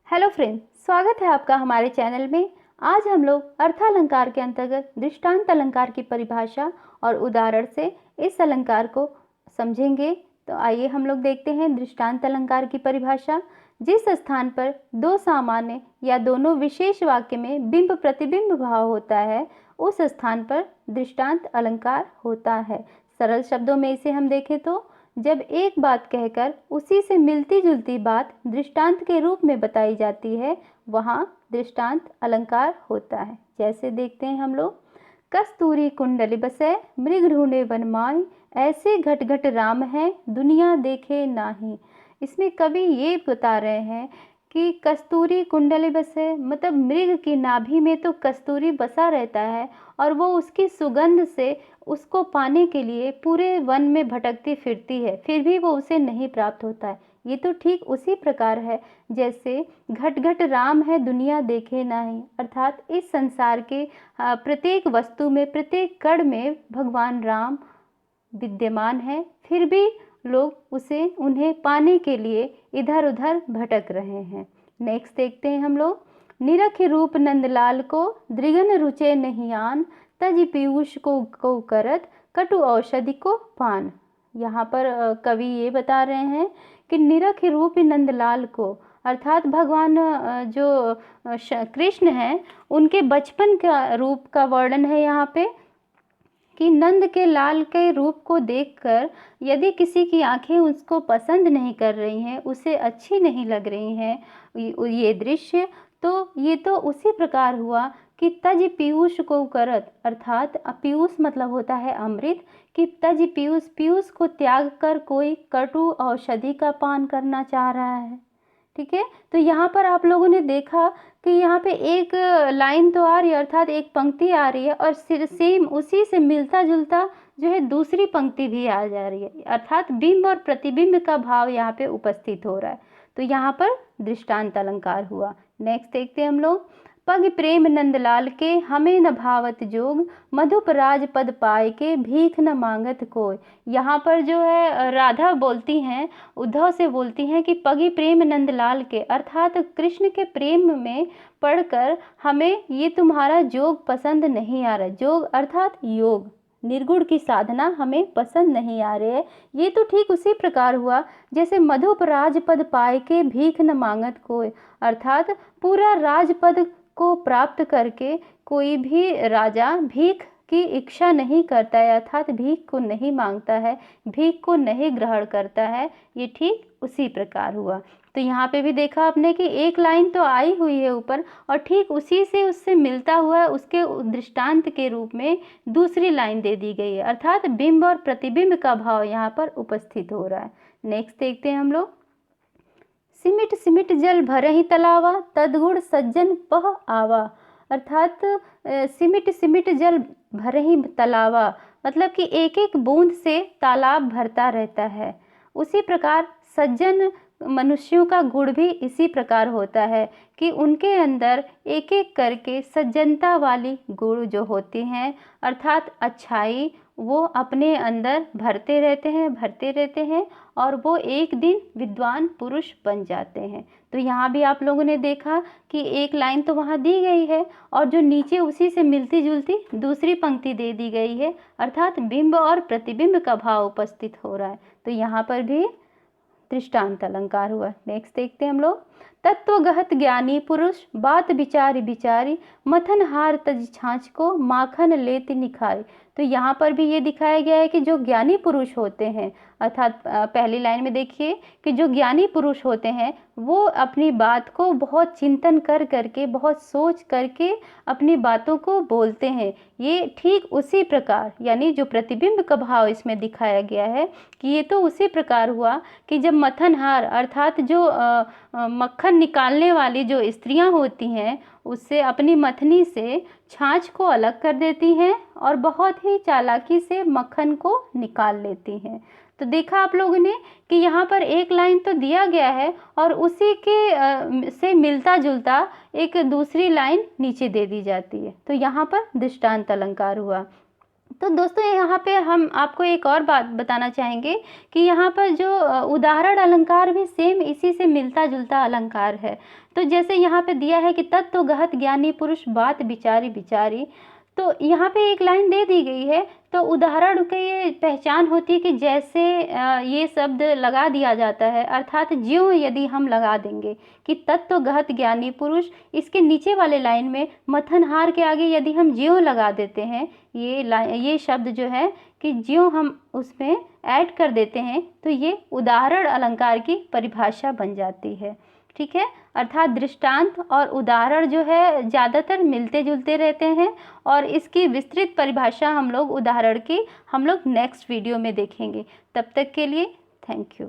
Hello friend, स्वागत है आपका हमारे चैनल में। आज हम लोग अर्थालंकार के अंतर्गत दृष्टांत अलंकार की परिभाषा और उदाहरण से इस अलंकार को समझेंगे। तो आइए हम लोग देखते हैं दृष्टांत अलंकार की परिभाषा। जिस स्थान पर दो सामान्य या दोनों विशेष वाक्य में बिंब प्रतिबिंब भाव होता है उस स्थान पर दृष्टांत अलंकार होता है। सरल शब्दों में इसे हम देखें तो जब एक बात कहकर उसी से मिलती जुलती बात दृष्टांत के रूप में बताई जाती है वहाँ दृष्टांत अलंकार होता है। जैसे देखते हैं हम लोग, कस्तूरी कुंडली बसै मृग ढूंढे वन माई, ऐसे घट घट राम है दुनिया देखे नाही। इसमें कवि ये बता रहे हैं कि कस्तूरी कुंडली बसे मतलब मृग की नाभि में तो कस्तूरी बसा रहता है और वो उसकी सुगंध से उसको पाने के लिए पूरे वन में भटकती फिरती है, फिर भी वो उसे नहीं प्राप्त होता है। ये तो ठीक उसी प्रकार है जैसे घट घट राम है दुनिया देखे नहीं, अर्थात इस संसार के प्रत्येक वस्तु में प्रत्येक कण में भगवान राम विद्यमान है, फिर भी लोग उन्हें पाने के लिए इधर उधर भटक रहे हैं। नेक्स्ट देखते हैं हम लोग, निरख रूप नंदलाल को दृगन रुचे नहीं आन, तज पीयूष को करत कटु औषधि को पान। यहाँ पर कवि ये बता रहे हैं कि निरख रूप नंदलाल को अर्थात भगवान जो कृष्ण हैं उनके बचपन का रूप का वर्णन है यहाँ पे कि नंद के लाल के रूप को देखकर यदि किसी की आंखें उसको पसंद नहीं कर रही हैं, उसे अच्छी नहीं लग रही हैं ये दृश्य, तो ये तो उसी प्रकार हुआ कि तज पीयूष को करत, अर्थात पीयूष मतलब होता है अमृत, कि तज पीयूष को त्याग कर कोई कटु औषधि का पान करना चाह रहा है। ठीक है, तो यहाँ पर आप लोगों ने देखा कि यहाँ पे एक लाइन तो आ रही है अर्थात एक पंक्ति आ रही है और सेम उसी से मिलता जुलता जो है दूसरी पंक्ति भी आ जा रही है, अर्थात बिंब और प्रतिबिंब का भाव यहाँ पे उपस्थित हो रहा है। तो यहाँ पर दृष्टांत अलंकार हुआ। नेक्स्ट देखते हैं हम लोग, पग प्रेम नंदलाल के हमें न भावत जोग, मधुप राज पद पाए के भीख न मांगत कोई। यहाँ पर जो है राधा बोलती हैं, उद्धव से बोलती हैं कि पगी प्रेम नंदलाल के, अर्थात कृष्ण के प्रेम में पढ़कर हमें ये तुम्हारा जोग पसंद नहीं आ रहा। जोग अर्थात योग, निर्गुण की साधना हमें पसंद नहीं आ रही है। ये तो ठीक उसी प्रकार हुआ जैसे मधुप राजपद पाए के भीख न मांगत कोई, अर्थात पूरा राजपद को प्राप्त करके कोई भी राजा भीख की इच्छा नहीं करता है, अर्थात भीख को नहीं मांगता है, भीख को नहीं ग्रहण करता है। ये ठीक उसी प्रकार हुआ। तो यहाँ पे भी देखा आपने कि एक लाइन तो आई हुई है ऊपर और ठीक उसी से उससे मिलता हुआ उसके दृष्टांत के रूप में दूसरी लाइन दे दी गई है, अर्थात बिंब और प्रतिबिंब का भाव यहाँ पर उपस्थित हो रहा है। नेक्स्ट देखते हैं हम लोग, सिमिट सिमिट जल भरहि तलावा, तदगुण सज्जन पह आवा, अर्थात सिमिट सिमिट जल भरहि तलावा मतलब कि एक एक बूंद से तालाब भरता रहता है। उसी प्रकार सज्जन मनुष्यों का गुण भी इसी प्रकार होता है कि उनके अंदर एक एक करके सज्जनता वाली गुण जो होती हैं अर्थात अच्छाई वो अपने अंदर भरते रहते हैं और वो एक दिन विद्वान पुरुष बन जाते हैं। तो यहाँ भी आप लोगों ने देखा कि एक लाइन तो वहाँ दी गई है और जो नीचे उसी से मिलती जुलती दूसरी पंक्ति दे दी गई है, अर्थात बिंब और प्रतिबिंब का भाव उपस्थित हो रहा है। तो यहाँ पर भी दृष्टांत अलंकार हुआ। नेक्स्ट देखते हैं हम लोग, तत्व गहत ज्ञानी पुरुष बात विचारी विचारी, मथन हार तज छाछ को माखन लेती निखारी। तो यहाँ पर भी ये दिखाया गया है कि जो ज्ञानी पुरुष होते हैं, अर्थात पहली लाइन में देखिए कि जो ज्ञानी पुरुष होते हैं वो अपनी बात को बहुत चिंतन कर करके बहुत सोच करके अपनी बातों को बोलते हैं। ये ठीक उसी प्रकार यानी जो प्रतिबिंब का भाव इसमें दिखाया गया है कि ये तो उसी प्रकार हुआ कि जब मथनहार अर्थात जो मक्खन निकालने वाली जो स्त्रियां होती हैं उससे अपनी मथनी से छाछ को अलग कर देती हैं और बहुत ही चालाकी से मक्खन को निकाल लेती हैं। तो देखा आप लोगों ने कि यहाँ पर एक लाइन तो दिया गया है और उसी के से मिलता जुलता एक दूसरी लाइन नीचे दे दी जाती है। तो यहाँ पर दृष्टांत अलंकार हुआ। तो दोस्तों यहाँ पे हम आपको एक और बात बताना चाहेंगे कि यहाँ पर जो उदाहरण अलंकार भी सेम इसी से मिलता जुलता अलंकार है। तो जैसे यहाँ पे दिया है कि तत्व गहत ज्ञानी पुरुष बात विचारी विचारी, तो यहाँ पे एक लाइन दे दी गई है। तो उदाहरण की ये पहचान होती है कि जैसे ये शब्द लगा दिया जाता है, अर्थात ज्यों यदि हम लगा देंगे कि तत्व गहत ज्ञानी पुरुष, इसके नीचे वाले लाइन में मथनहार के आगे यदि हम ज्यों लगा देते हैं, ये शब्द जो है कि ज्यों हम उसमें ऐड कर देते हैं, तो ये उदाहरण अलंकार की परिभाषा बन जाती है। ठीक है, अर्थात दृष्टांत और उदाहरण जो है ज़्यादातर मिलते जुलते रहते हैं, और इसकी विस्तृत परिभाषा हम लोग उदाहरण की नेक्स्ट वीडियो में देखेंगे। तब तक के लिए थैंक यू।